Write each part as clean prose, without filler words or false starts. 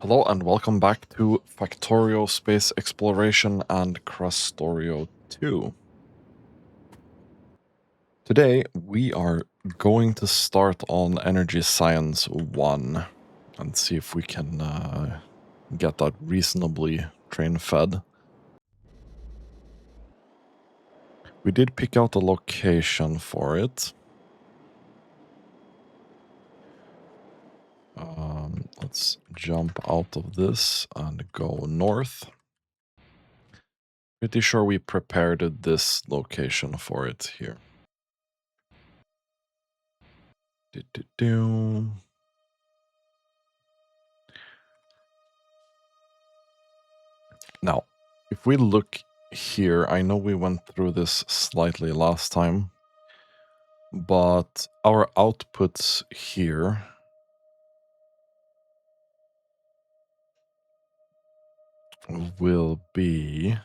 Hello and welcome back to Factorio Space Exploration and Krastorio 2. Today we are going to start on Energy Science 1 and see if we can get that reasonably train-fed. We did pick out a location for it. Let's jump out of this and go north. Pretty sure we prepared this location for it here. Now, if we look here, I know we went through this slightly last time, but our outputs here will be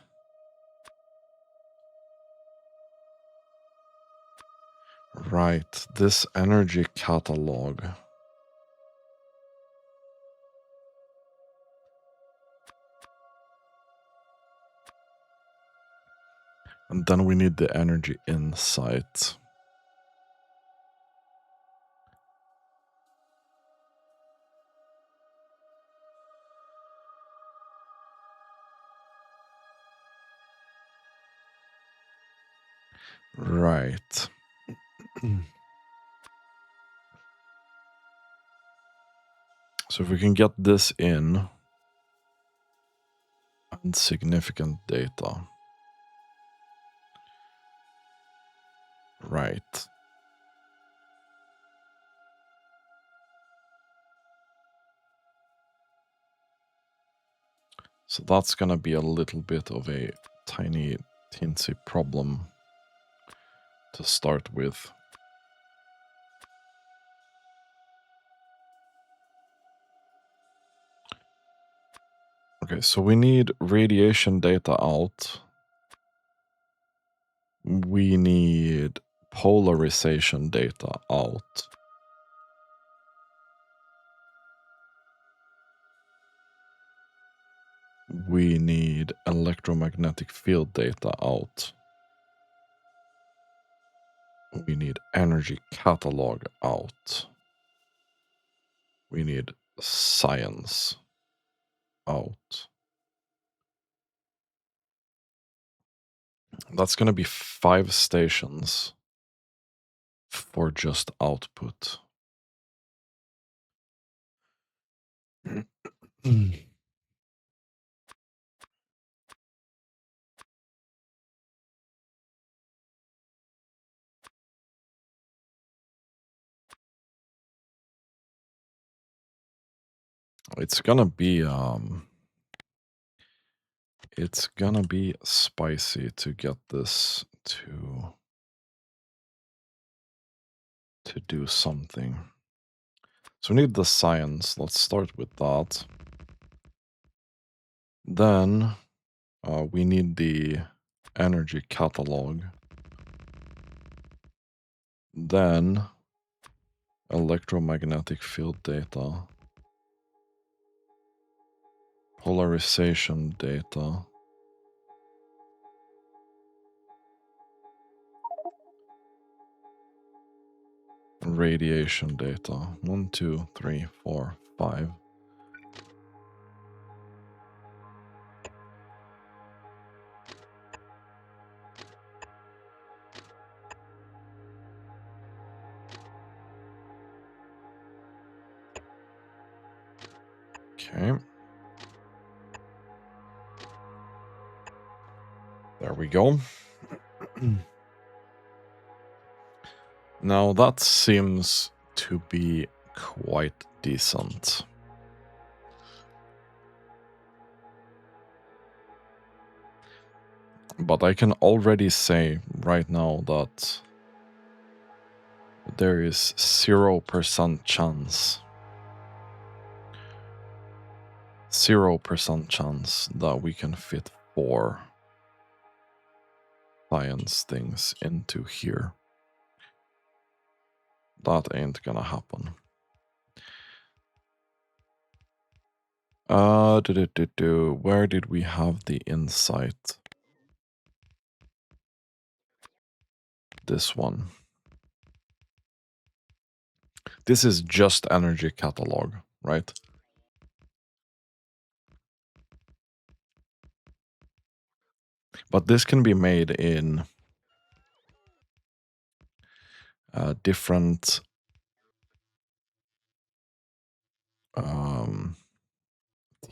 right, this energy catalog. And then we need the energy insight. Right. So if we can get this in and significant data. Right. So that's gonna be a little bit of a tiny teensy problem to start with. Okay, so we need radiation data out. We need polarization data out. We need electromagnetic field data out. We need energy catalog out. We need science out. That's going to be 5 stations for just output. It's gonna be spicy to get this to do something. So we need the science. Let's start with that. Then we need the energy catalog. Then electromagnetic field data. Polarization data. Radiation data. 1, 2, 3, 4, 5. Okay. There we go. Now that seems to be quite decent. But I can already say right now that there is 0% chance. 0% chance that we can fit 4 science things into here. That ain't gonna happen. Where did we have the insight? This one. This is just energy catalog, right? But this can be made in different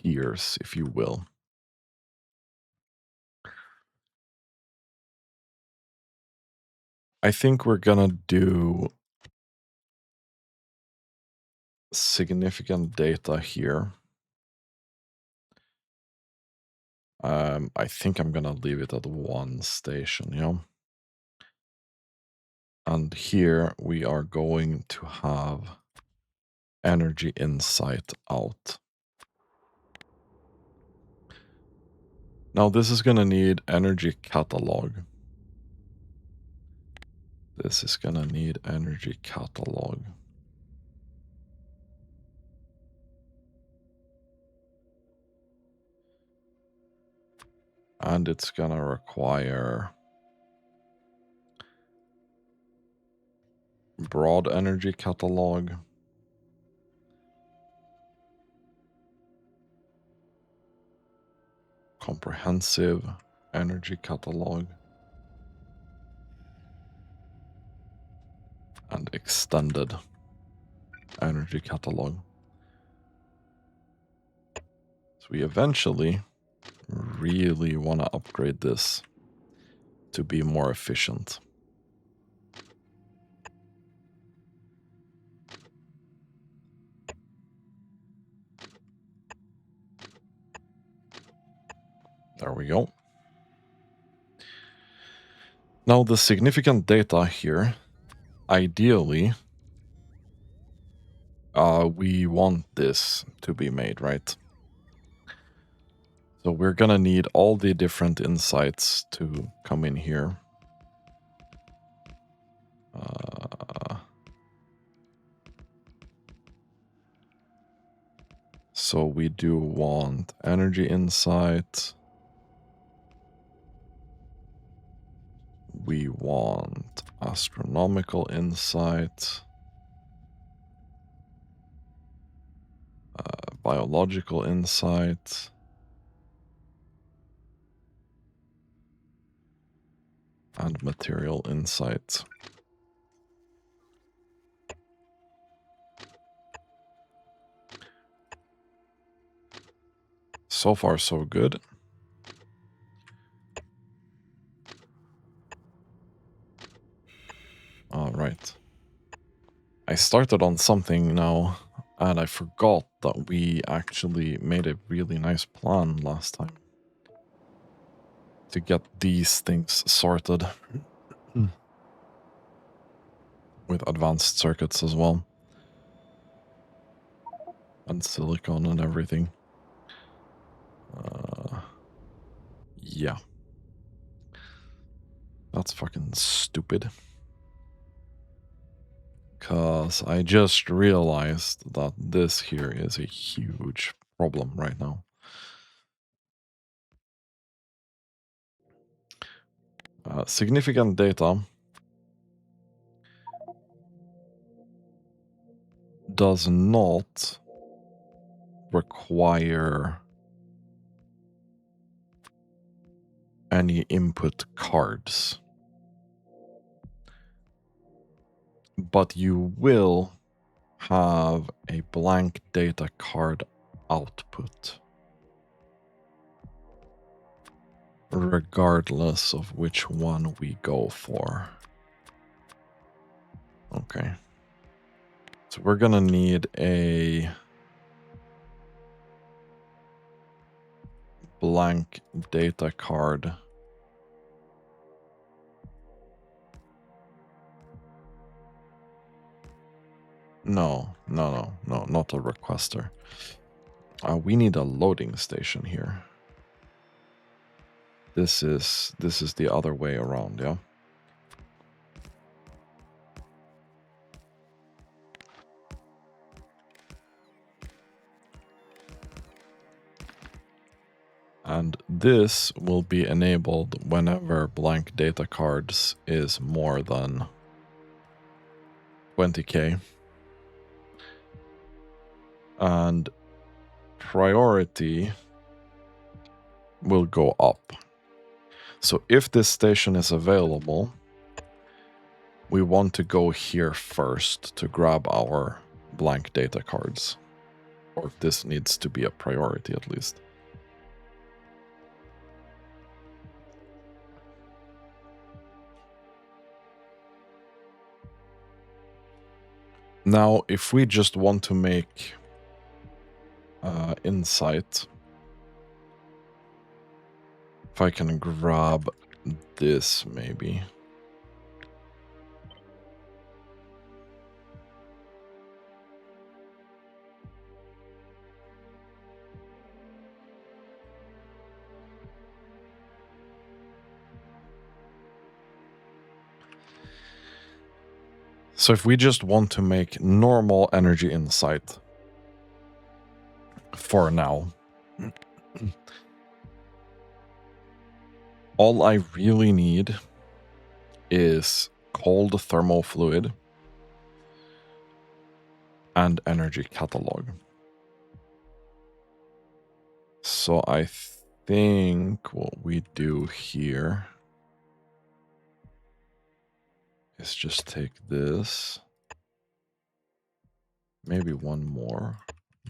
tiers, if you will. I think we're gonna do significant data here. I think I'm gonna leave it at 1 station, yeah. And here we are going to have energy insight out. Now this is gonna need energy catalog. This is gonna need energy catalog. And it's gonna require broad energy catalog, comprehensive energy catalog, and extended energy catalog. So we eventually really want to upgrade this to be more efficient. There we go. Now the significant data here, ideally, we want this to be made, right? So we're gonna need all the different insights to come in here. So we do want energy insight. We want astronomical insight. Biological insight. And material insight. So far, so good. All right. I started on something now, and I forgot that we actually made a really nice plan last time to get these things sorted with advanced circuits as well, and silicon and everything. Yeah. That's fucking stupid. Because I just realized that this here is a huge problem right now. Significant data does not require any input cards. But you will have a blank data card output, regardless of which one we go for. Okay. So we're gonna need a blank data card. No, not a requester. We need a loading station here. This is the other way around, yeah? And this will be enabled whenever blank data cards is more than 20k. And priority will go up. So if this station is available, we want to go here first to grab our blank data cards. Or this needs to be a priority at least. Now, if we just want to make insight, if I can grab this maybe. So if we just want to make normal energy insight for now, all I really need is cold thermal fluid and energy catalog. So I think what we do here is just take this, maybe one more,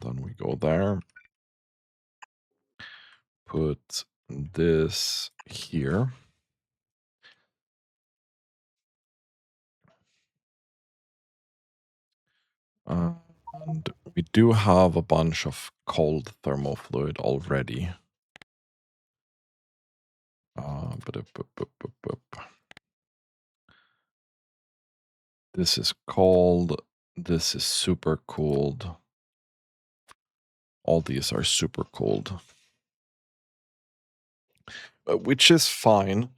then we go there, put this here. And we do have a bunch of cold thermal fluid already. This is cold. This is super cold. All these are super cold. Which is fine.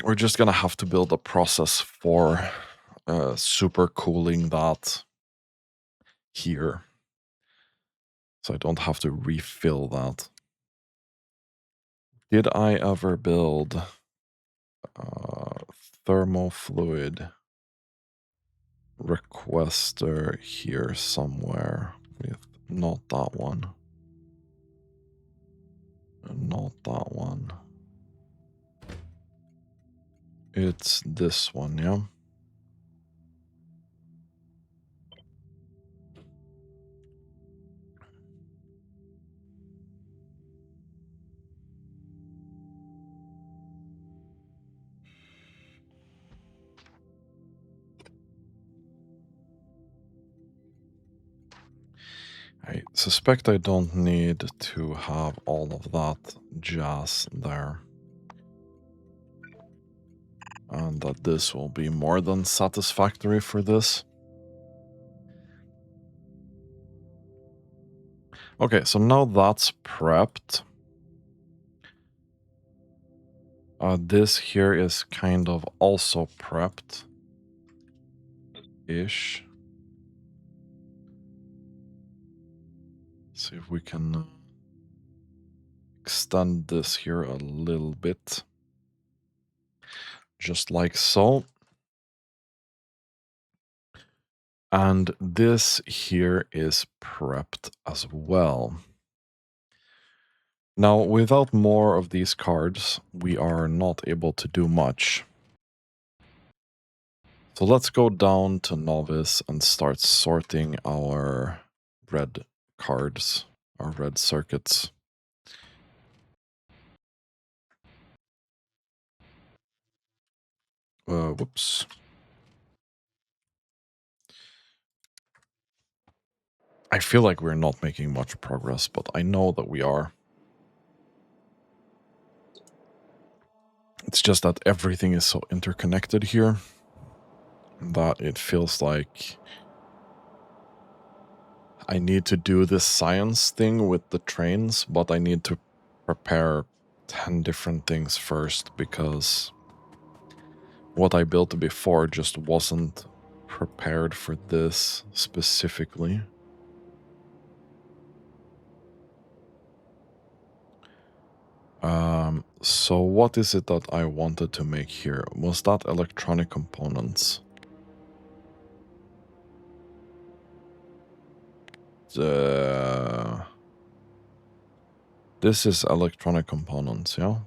We're just gonna have to build a process for super cooling that here. So I don't have to refill that. Did I ever build thermal fluid requester here somewhere with not that one? Not that one. It's this one, yeah? I suspect I don't need to have all of that jazz there. And that this will be more than satisfactory for this. Okay, so now that's prepped. This here is kind of also prepped-ish. See if we can extend this here a little bit. Just like so. And this here is prepped as well. Now, without more of these cards, we are not able to do much. So let's go down to Novice and start sorting our red cards, our red circuits. Whoops. I feel like we're not making much progress, but I know that we are. It's just that everything is so interconnected here that it feels like I need to do this science thing with the trains, but I need to prepare 10 different things first because what I built before just wasn't prepared for this specifically. So what is it that I wanted to make here? Was that electronic components? This is electronic components, yeah?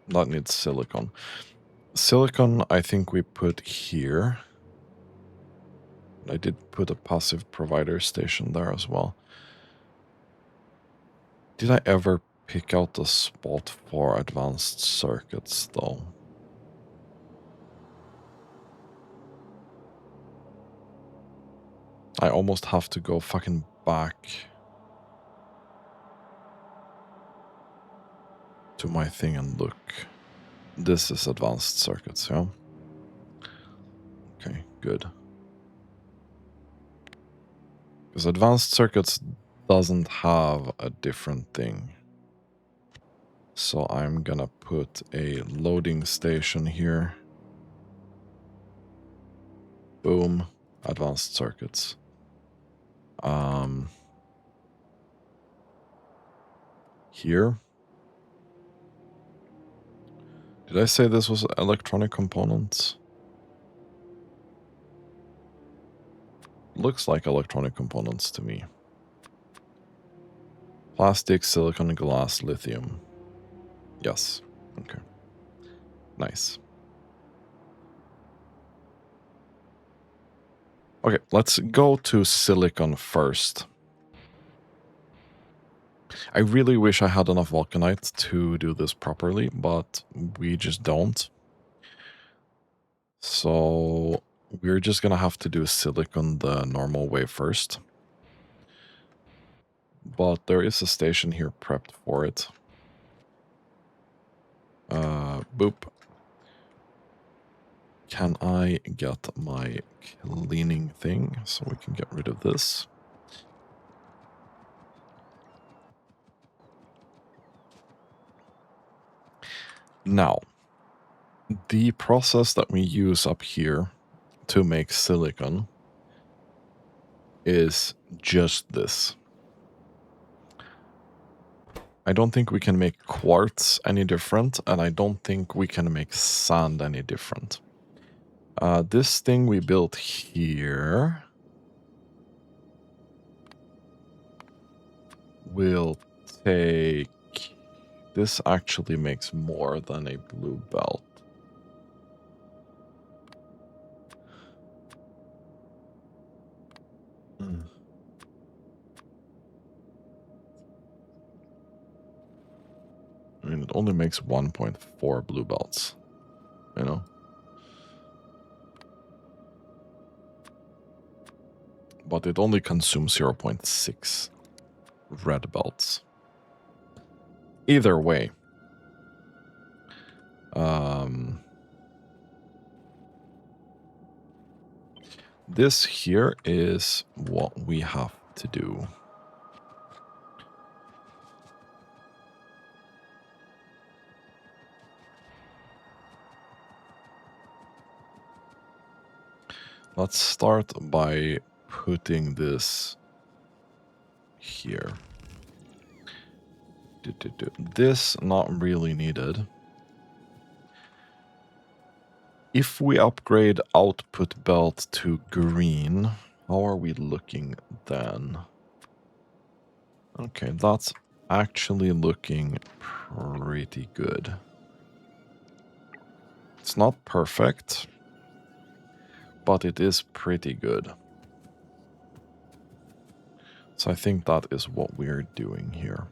That needs silicon. Silicon, I think we put here. I did put a passive provider station there as well. Did I ever pick out a spot for advanced circuits, though? I almost have to go fucking back to my thing and look. This is advanced circuits, yeah? Okay, good. Because advanced circuits doesn't have a different thing. So I'm gonna put a loading station here. Boom, advanced circuits. Here. Did I say this was electronic components? Looks like electronic components to me. Plastic, silicon, glass, lithium. Yes. Okay. Nice. Okay, let's go to silicon first. I really wish I had enough vulcanite to do this properly, but we just don't. So we're just gonna have to do silicon the normal way first. But there is a station here prepped for it. Boop. Can I get my cleaning thing so we can get rid of this? Now, the process that we use up here to make silicon is just this. I don't think we can make quartz any different, and I don't think we can make sand any different. This thing we built here will take... This actually makes more than a blue belt. I mean, it only makes 1.4 blue belts, you know? But it only consumes 0.6 red belts. Either way. This here is what we have to do. Let's start by putting this here. This not really needed. If we upgrade output belt to green, how are we looking then? Okay, that's actually looking pretty good. It's not perfect, but it is pretty good. So I think that is what we're doing here.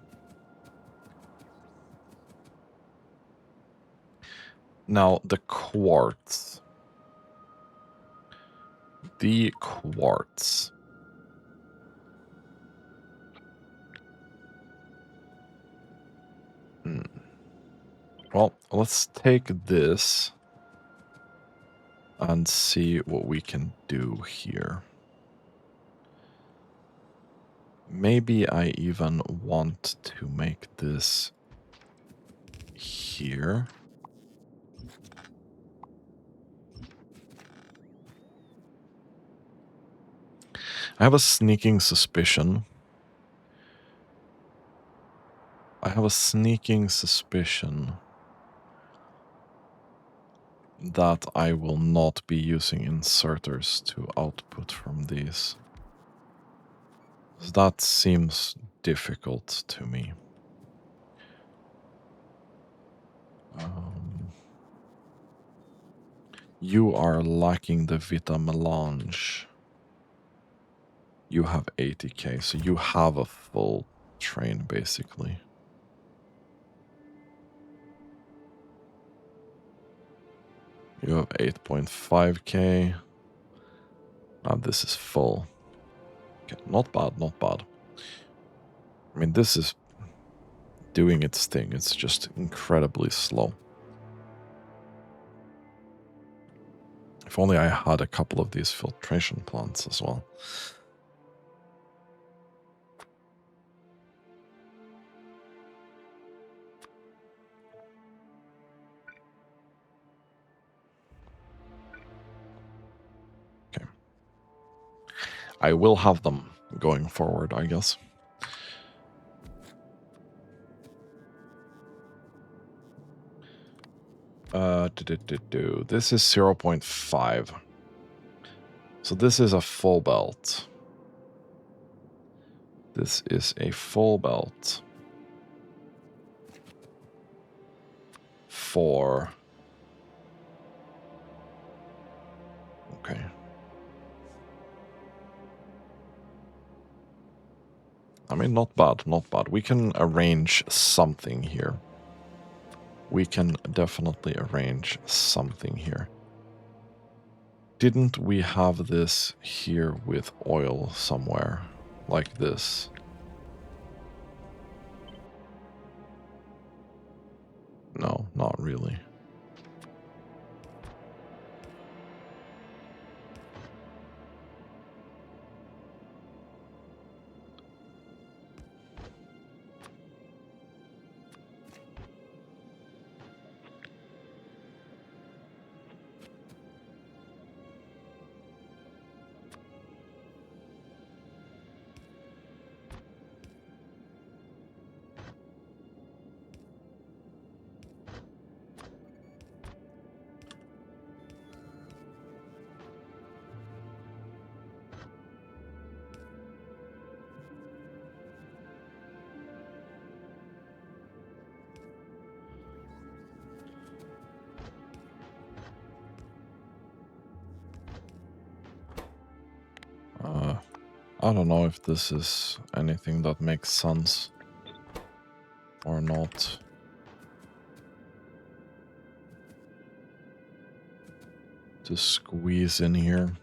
Now, the quartz. The quartz. Well, let's take this and see what we can do here. Maybe I even want to make this here. I have a sneaking suspicion. I have a sneaking suspicion that I will not be using inserters to output from these. That seems difficult to me. You are lacking the Vita Melange. You have 80k, so you have a full train, basically. You have 8.5k. Now this is full. Okay, not bad, not bad. I mean, this is doing its thing. It's just incredibly slow. If only I had a couple of these filtration plants as well. Okay. I will have them going forward, I guess. This is 0.5. So this is a full belt. This is a full belt for... Okay. I mean, not bad, not bad. We can arrange something here. We can definitely arrange something here. Didn't we have this here with oil somewhere? Like this? No, not really. I don't know if this is anything that makes sense or not. To squeeze in here.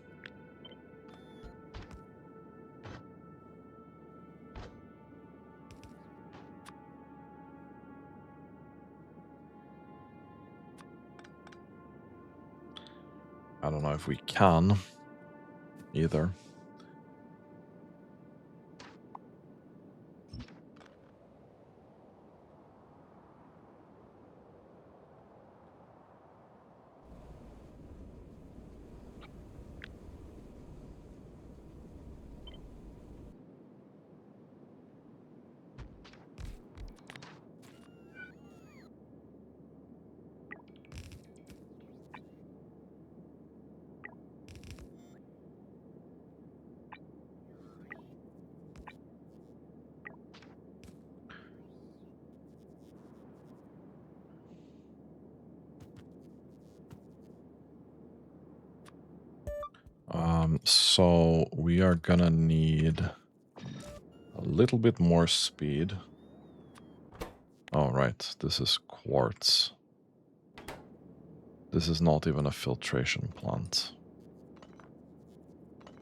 I don't know if we can either. So we are gonna need a little bit more speed. Oh, right, this is quartz. This is not even a filtration plant.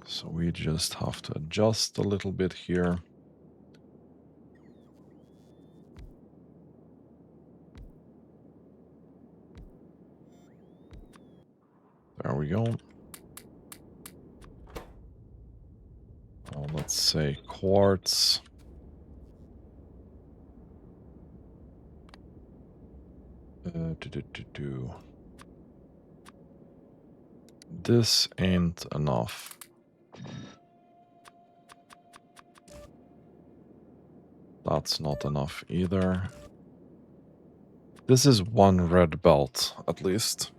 So we just have to adjust a little bit here. There we go. Let's say quartz. This ain't enough. That's not enough either. This is one red belt, at least.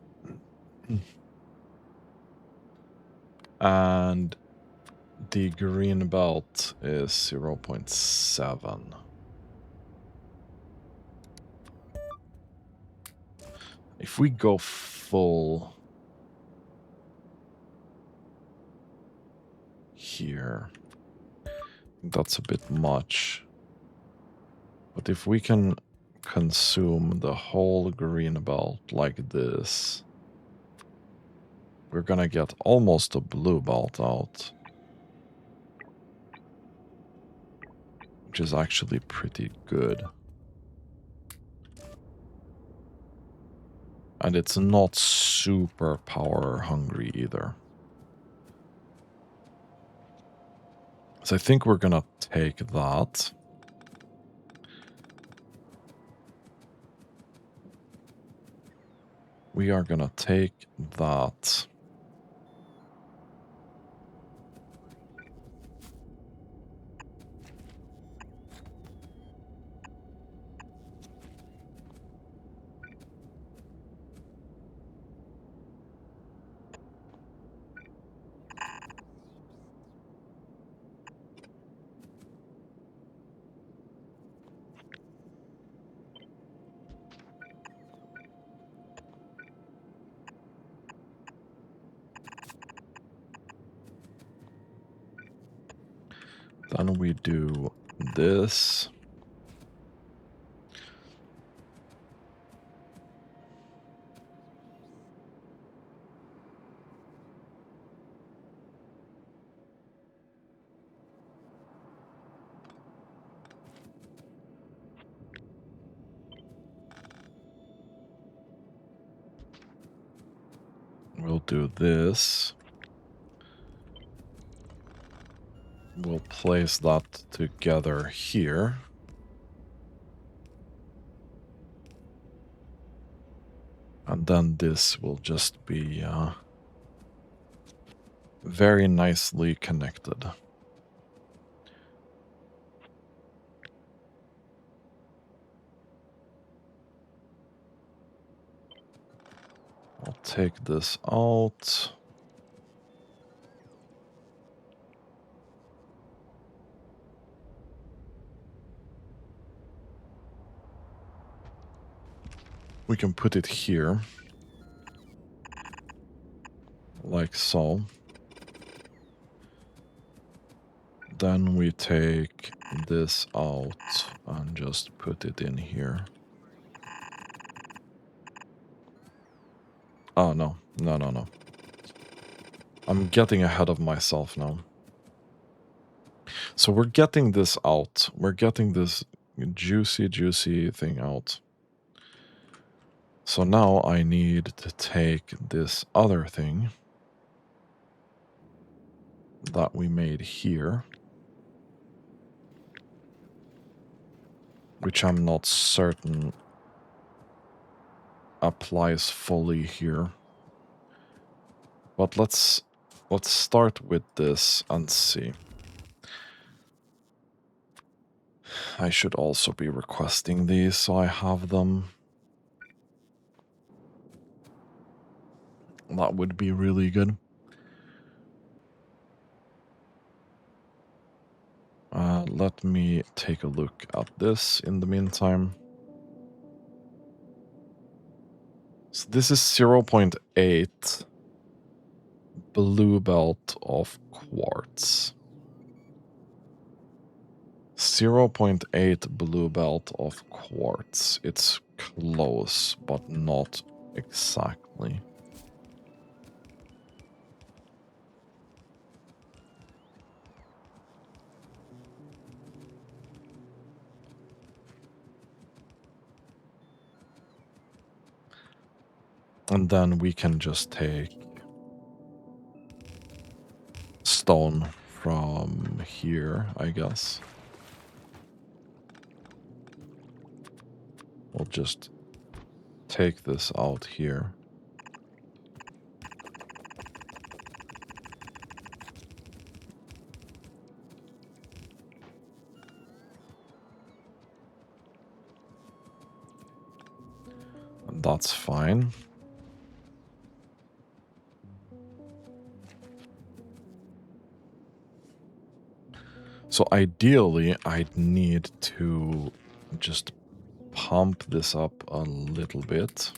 And the green belt is 0.7. If we go full here, that's a bit much. But if we can consume the whole green belt like this, we're gonna get almost a blue belt out, which is actually pretty good. And it's not super power hungry either. So I think we're gonna take that. We are gonna take that. Then we do this. We'll do this. We'll place that together here. And then this will just be very nicely connected. I'll take this out. We can put it here. Like so. Then we take this out and just put it in here. Oh, no. No, no, no. I'm getting ahead of myself now. So we're getting this out. We're getting this juicy thing out. So now I need to take this other thing that we made here, which I'm not certain applies fully here. But let's start with this and see. I should also be requesting these so I have them. That would be really good. Let me take a look at this in the meantime. So this is 0.8 blue belt of quartz. 0.8 blue belt of quartz. It's close, but not exactly. And then we can just take stone from here, I guess. We'll just take this out here. That's fine. So ideally, I'd need to just pump this up a little bit.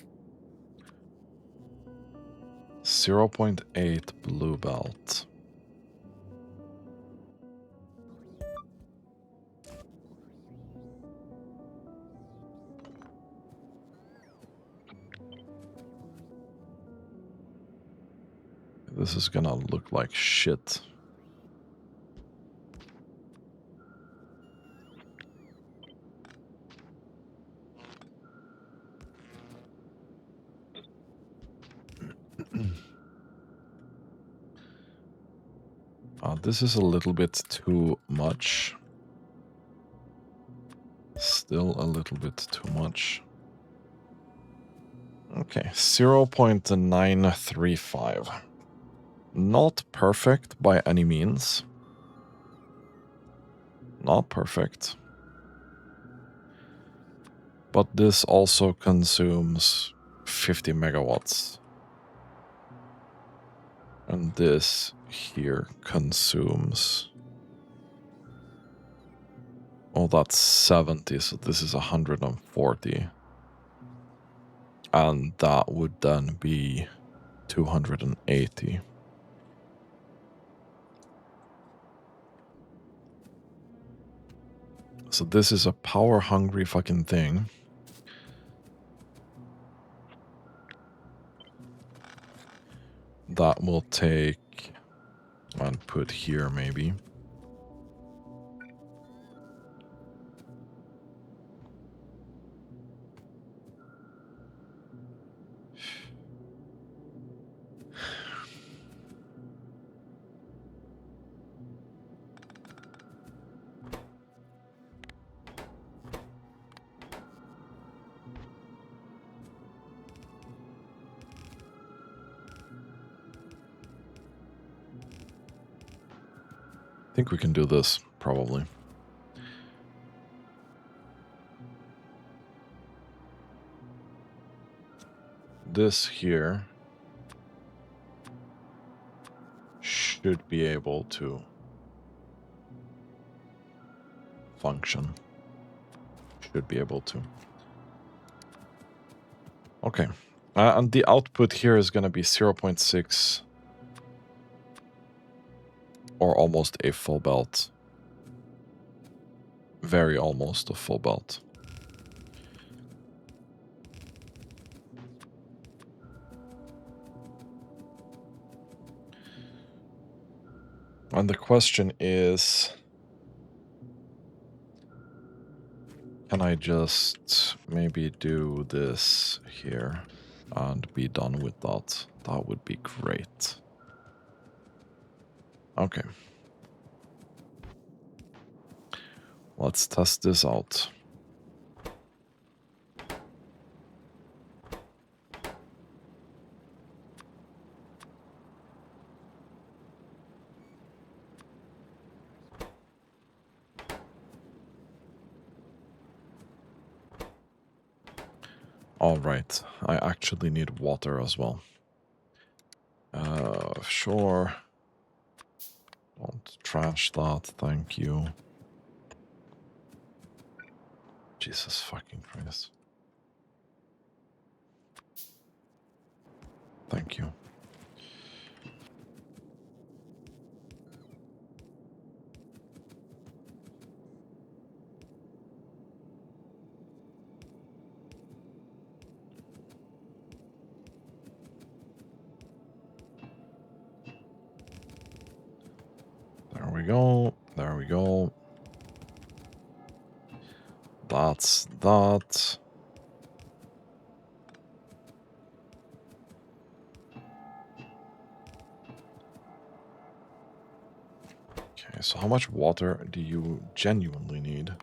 0.8 blue belt. This is gonna look like shit. This is a little bit too much. Still a little bit too much. Okay, 0.935. Not perfect by any means. Not perfect. But this also consumes 50 megawatts. And this here consumes... Oh, that's 70, so this is 140. And that would then be 280. So this is a power-hungry fucking thing. That will take and put here maybe. I think we can do this, probably. This here should be able to function. Should be able to. Okay. And the output here is going to be 0.6 or almost a full belt. Very almost a full belt. And the question is, can I just maybe do this here and be done with that? That would be great. Okay. Let's test this out. All right, I actually need water as well. Sure. Don't trash that, thank you. Jesus fucking Christ. Thank you. There we go. There we go. That's that. Okay, so how much water do you genuinely need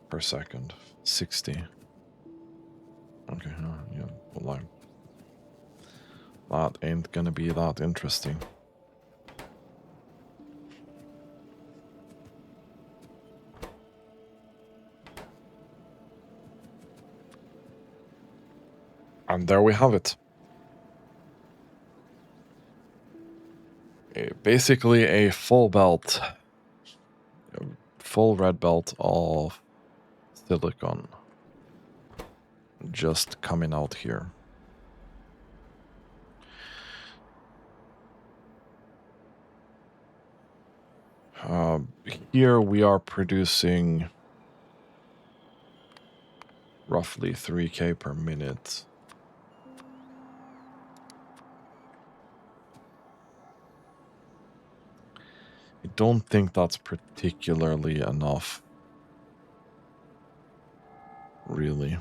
per second? 60. Okay, yeah, well, that ain't gonna be that interesting. And there we have it. Basically a full belt, full red belt of silicon just coming out here. Here we are producing roughly 3K per minute. I don't think that's particularly enough, really.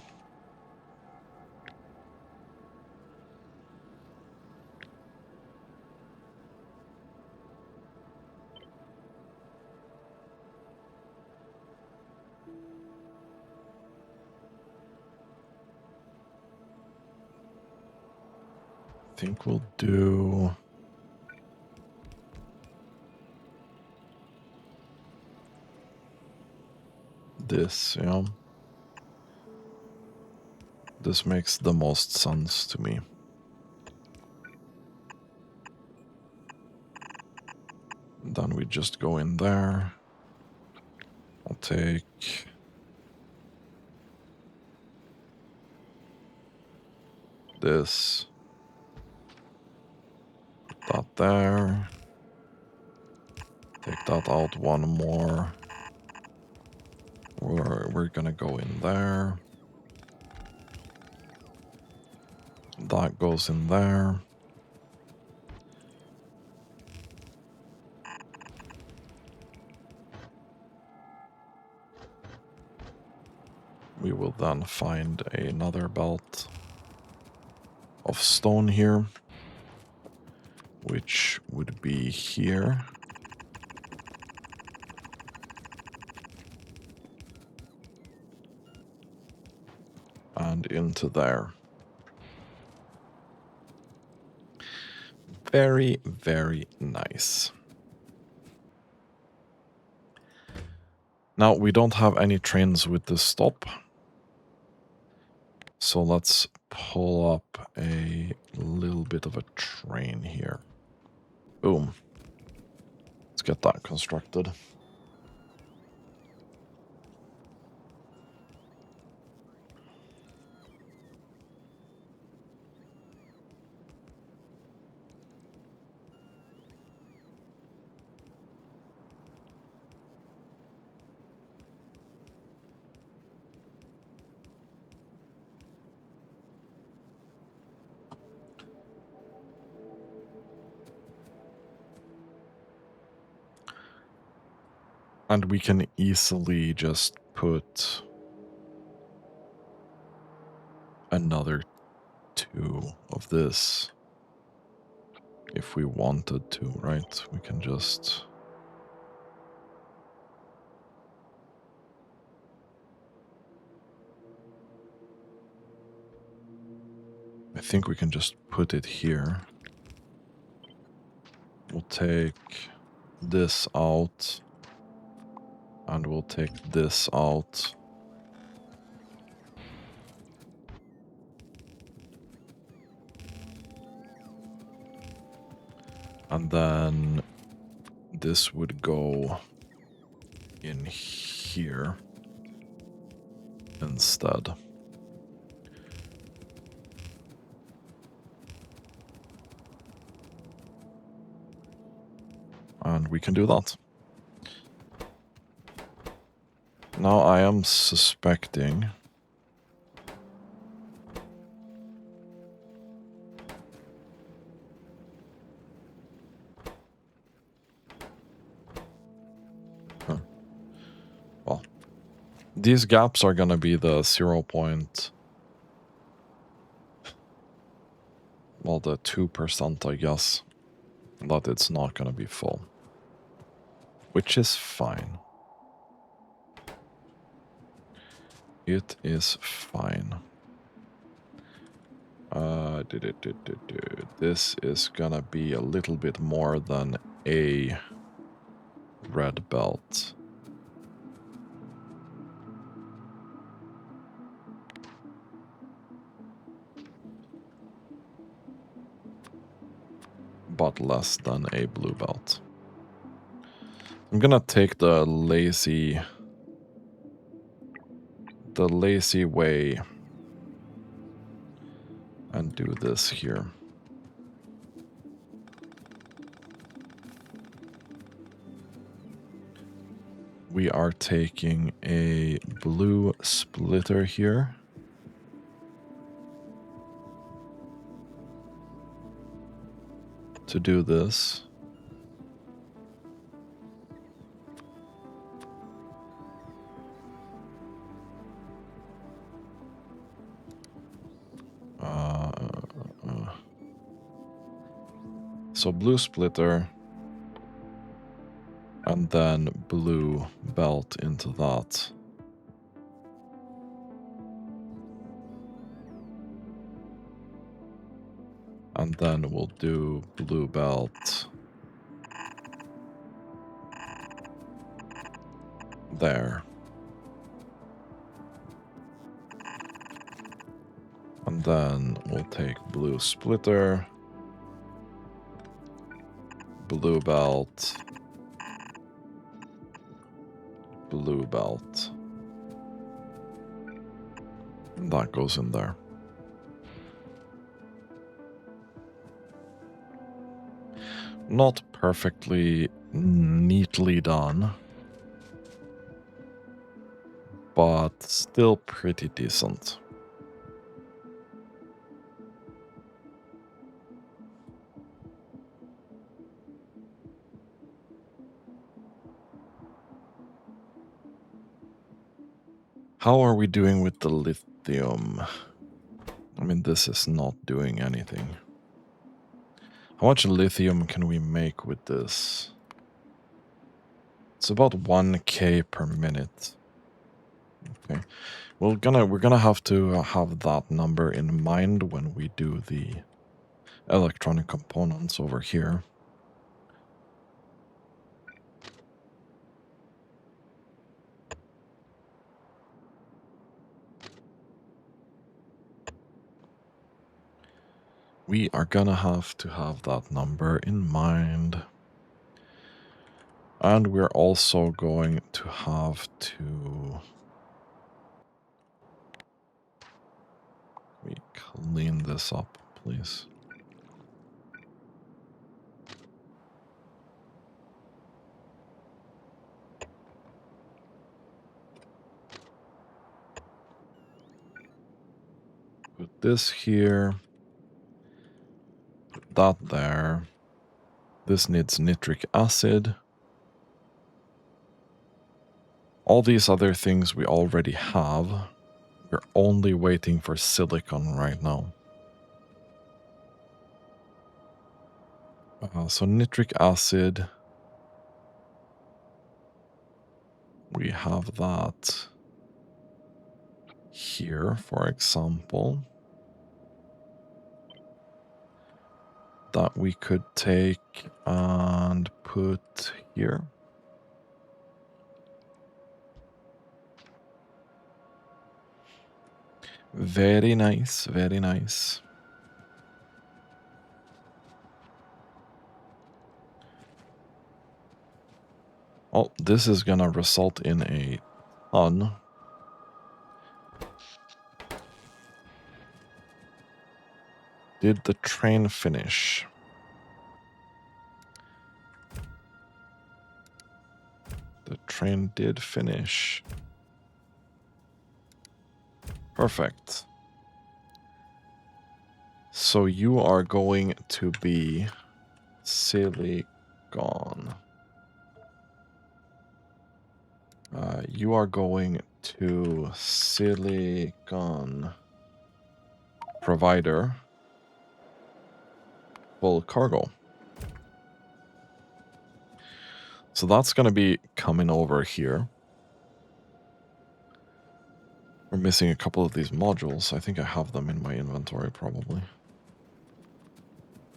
I think we'll do this, yeah. This makes the most sense to me. Then we just go in there. I'll take this, put that there, take that out one more. We're gonna go in there. That goes in there. We will then find another belt of stone here, which would be here. And into there. Very, very nice. Now, we don't have any trains with this stop. So let's pull up a little bit of a train here. Boom. Let's get that constructed. And we can easily just put another 2 of this if we wanted to, right? We can just... I think we can just put it here. We'll take this out. And we'll take this out. And then this would go in here instead. And we can do that. Now I am suspecting... Well, these gaps are gonna be the 0. Well, the 2%, I guess, that it's not gonna be full. Which is fine. It is fine. This is gonna be a little bit more than a red belt. but less than a blue belt. I'm gonna take the lazy way and do this here. We are taking a blue splitter here. To do this. So blue splitter, and then blue belt into that. And then we'll do blue belt there. And then we'll take blue splitter, blue belt, blue belt. And that goes in there. Not perfectly neatly done, but still pretty decent. How are we doing with the lithium? I mean, this is not doing anything. How much lithium can we make with this? It's about 1k per minute. Okay. We're gonna have to have that number in mind when we do the electronic components over here. We are gonna have to have that number in mind. And we're also going to have to... We clean this up, please. Put this here. Put that there. This needs nitric acid. All these other things we already have. We're only waiting for silicon right now. So nitric acid. We have that here, for example. That we could take and put here. Very nice, very nice. Oh, this is gonna result in a ton. Did the train finish? The train did finish. Perfect. So you are going to be silicon. You are going to silicon provider full cargo. So that's going to be coming over here. We're missing a couple of these modules. I think I have them in my inventory probably.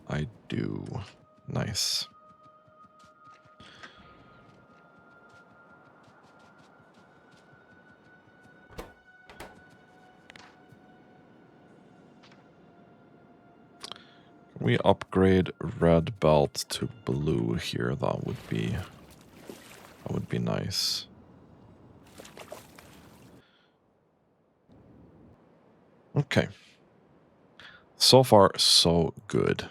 I do. Nice. Can we upgrade red belt to blue here? That would be nice. Okay. So far, so good.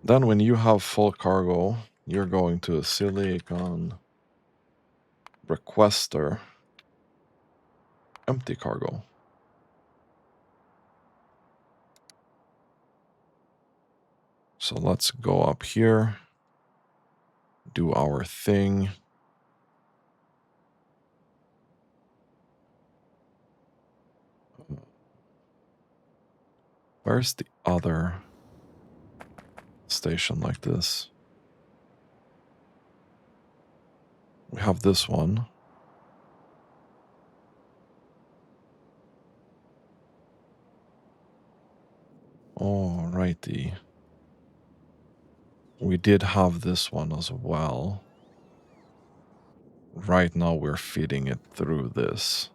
Then when you have full cargo, you're going to a silicon requester. Empty cargo. So let's go up here. Do our thing. Where's the other station like this? We have this one. Alrighty. We did have this one as well. Right now we're feeding it through this.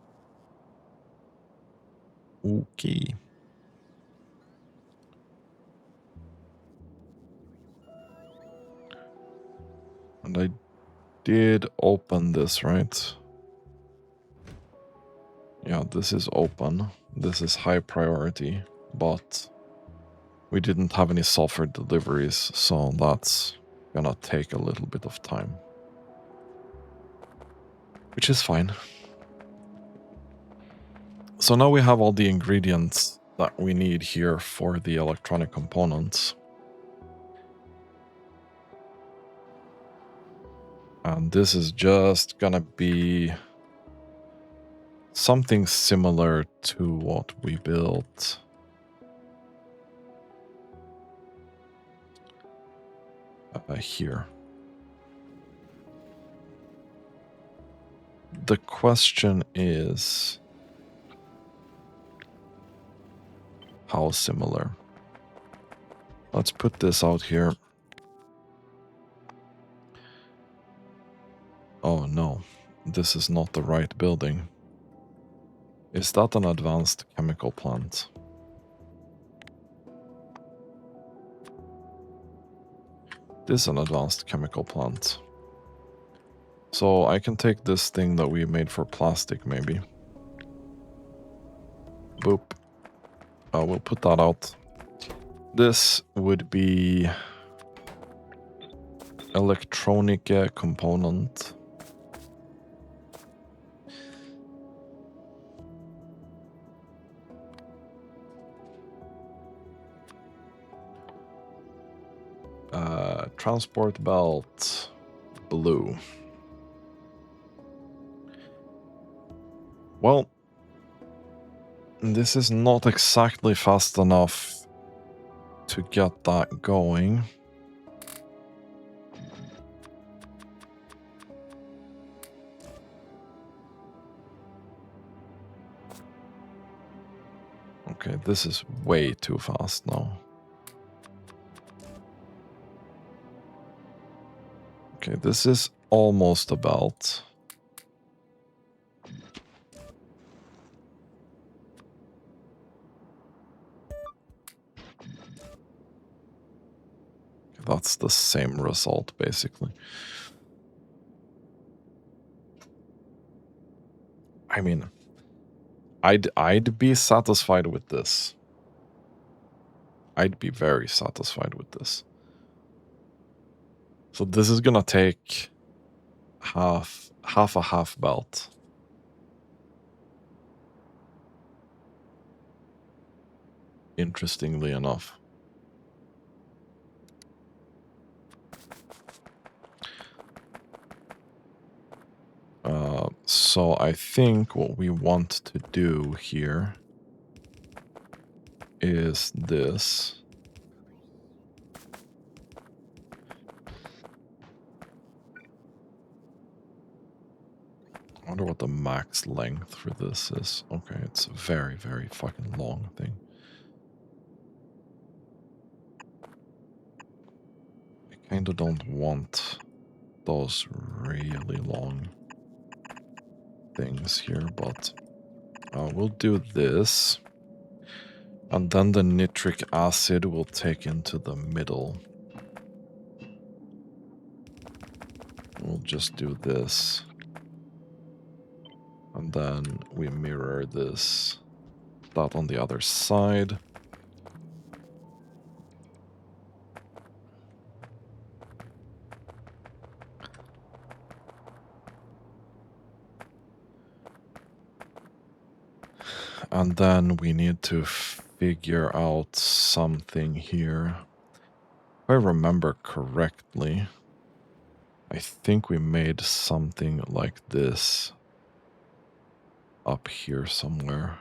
Okay. And I did open this, right? Yeah, this is open. This is high priority, but we didn't have any sulfur deliveries, so that's gonna take a little bit of time. Which is fine. So now we have all the ingredients that we need here for the electronic components. And this is just gonna be something similar to what we built here. The question is, how similar? Let's put this out here. Oh no, this is not the right building. Is that an advanced chemical plant? This is an advanced chemical plant. So I can take this thing that we made for plastic, maybe. Boop. We'll put that out. This would be electronic component. Transport belt, blue. Well, this is not exactly fast enough to get that going. Okay, this is way too fast now. Okay, this is almost a belt. That's the same result, basically. I mean, I'd be satisfied with this. I'd be very satisfied with this. So this is gonna take half a half belt. Interestingly enough. So I think what we want to do here is this. I wonder what the max length for this is. Okay, it's a very, very fucking long thing. I kinda don't want those really long things here, but we'll do this. And then the nitric acid will take into the middle. We'll just do this. And then we mirror this, that on the other side. And then we need to figure out something here. If I remember correctly, I think we made something like this up here somewhere.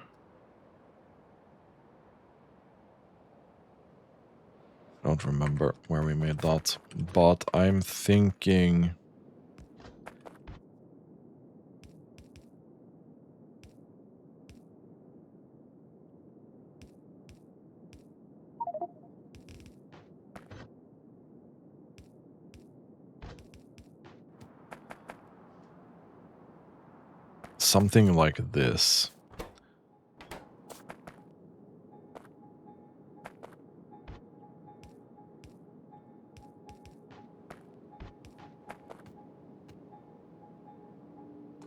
I don't remember where we made that, but I'm thinking something like this.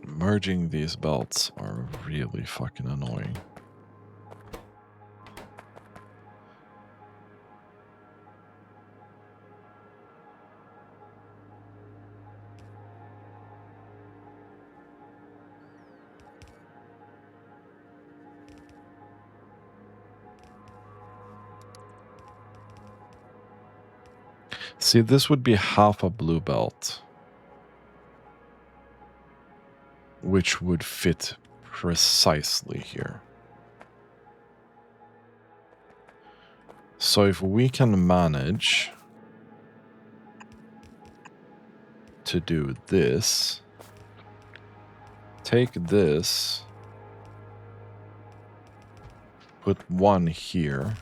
Merging these belts are really fucking annoying. See, this would be half a blue belt, which would fit precisely here. So if we can manage to do this, take this, put one here,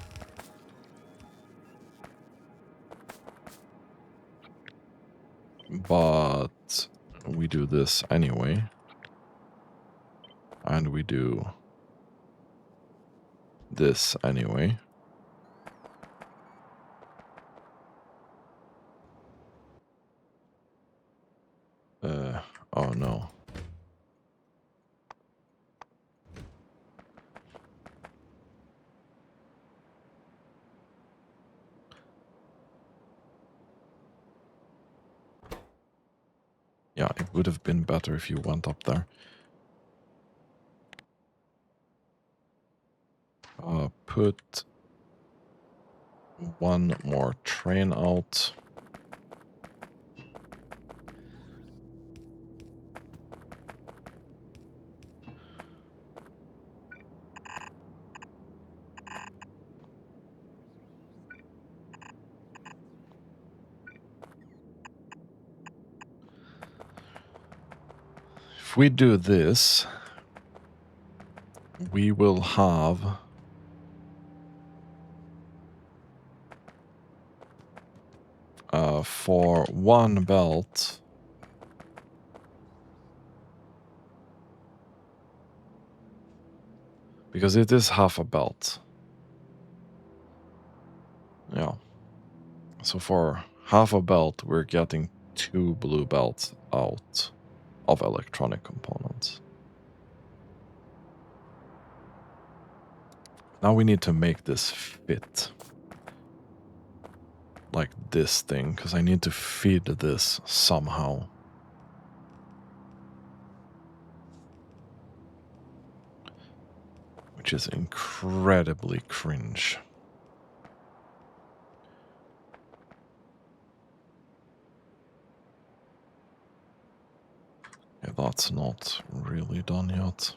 but we do this anyway, and we do this anyway. Oh no. Yeah, it would have been better if you went up there. Put one more train out. If we do this, we will have for one belt because it is half a belt. Yeah. So for half a belt, we're getting 2 blue belts out of electronic components. Now we need to make this fit. Like this thing, because I need to feed this somehow. Which is incredibly cringe. Yeah, that's not really done yet.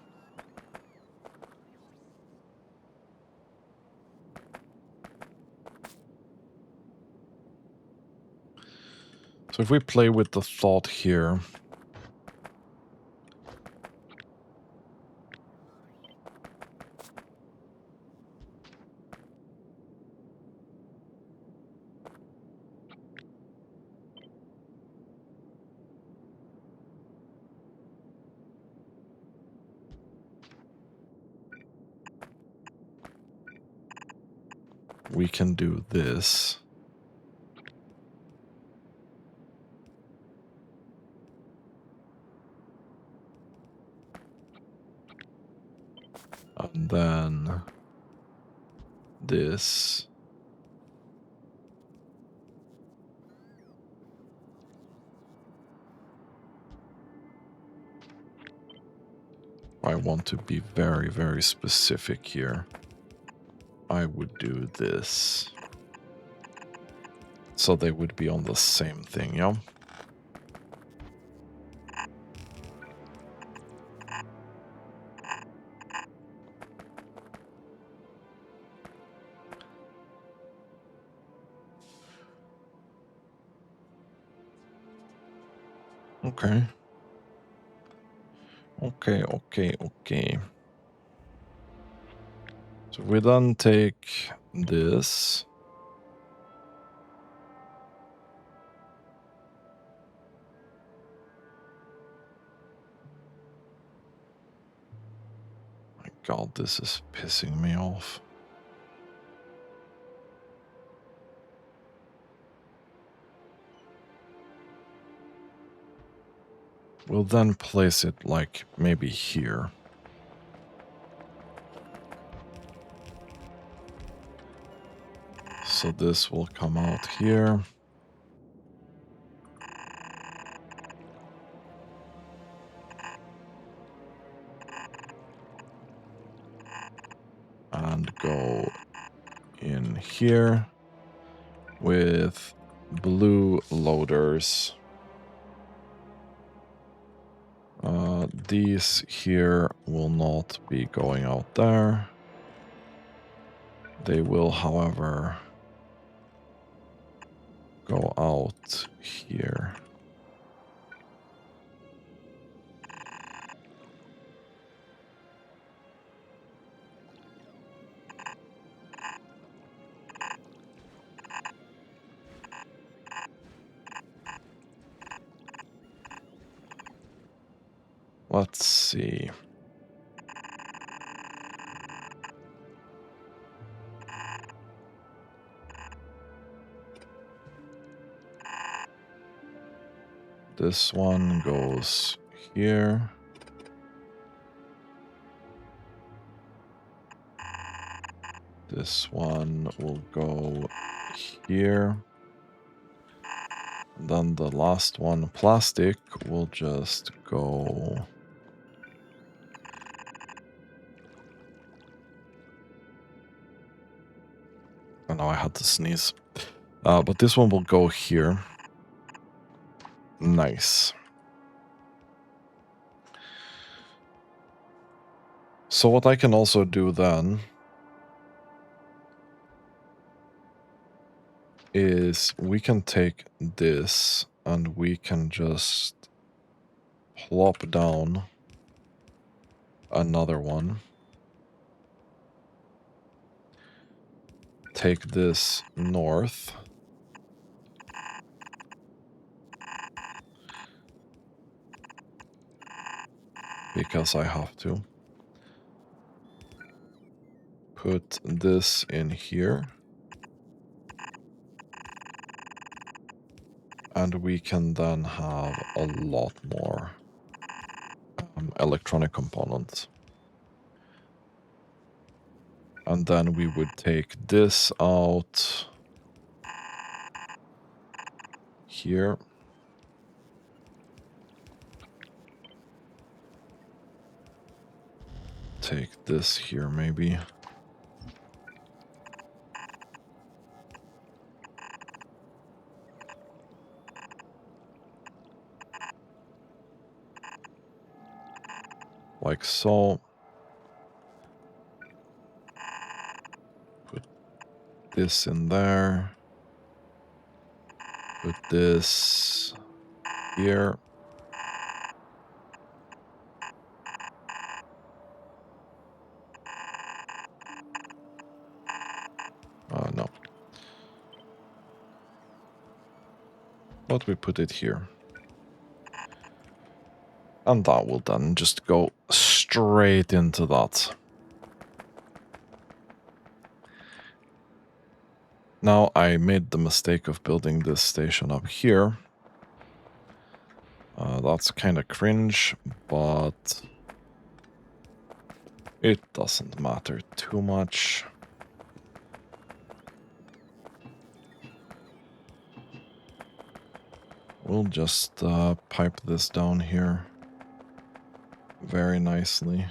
So if we play with the thought here, we can do this. And then this. I want to be very, very specific here. I would do this. So they would be on the same thing, yeah? Okay. Okay. So we then take this. My God, this is pissing me off. We'll then place it like maybe here. So this will come out here. And go in here with blue loaders. These here will not be going out there. They will, however, go out here. Let's see. This one goes here. This one will go here. Then the last one, plastic, will just go... Oh no, I had to sneeze. But this one will go here. Nice. So what I can also do then is we can take this and we can just plop down another one. Take this north. Because I have to. Put this in here. And we can then have a lot more electronic components. And then we would take this out here. Take this here maybe. Like so. Put this in there. Put this here. No. But we put it here. And that will then just go straight into that. Now, I made the mistake of building this station up here. That's kind of cringe, but it doesn't matter too much. We'll just pipe this down here very nicely.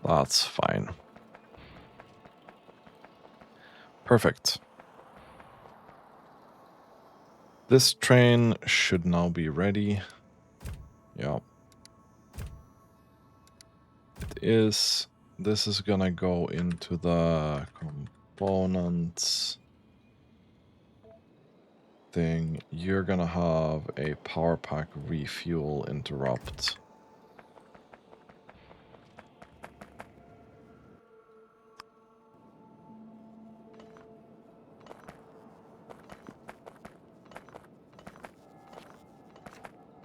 That's fine. Perfect. This train should now be ready. Yeah. It is. This is gonna go into the components thing. You're gonna have a power pack refuel interrupt.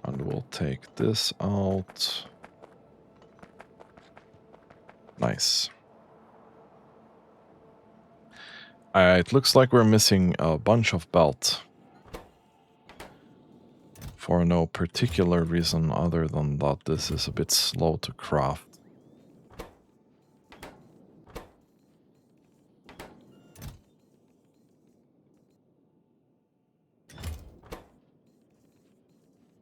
And we'll take this out. Nice. It looks like we're missing a bunch of belt. For no particular reason other than that this is a bit slow to craft.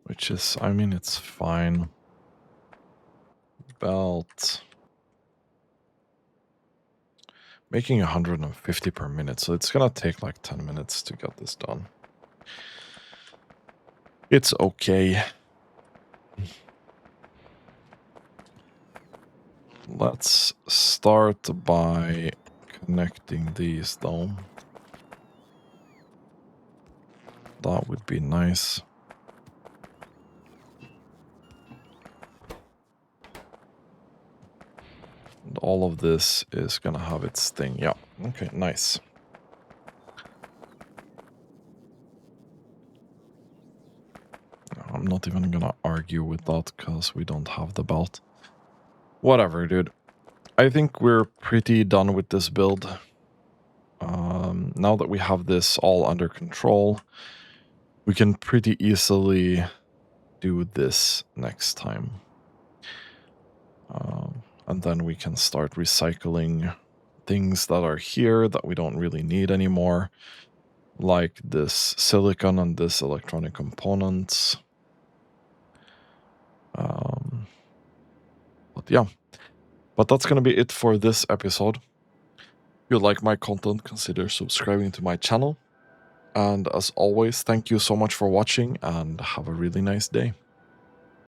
Which is, I mean, it's fine. Belt. Making 150 per minute, so it's gonna take like 10 minutes to get this done. It's okay. Let's start by connecting these though. That would be nice. And all of this is gonna have its thing. Yeah, okay, nice. I'm not even gonna argue with that because we don't have the belt. Whatever, dude. I think we're pretty done with this build. Now that we have this all under control, we can pretty easily do this next time. And then we can start recycling things that are here that we don't really need anymore, like this silicon and this electronic components. But yeah, but that's going to be it for this episode. If you like my content, consider subscribing to my channel. And as always, thank you so much for watching and have a really nice day.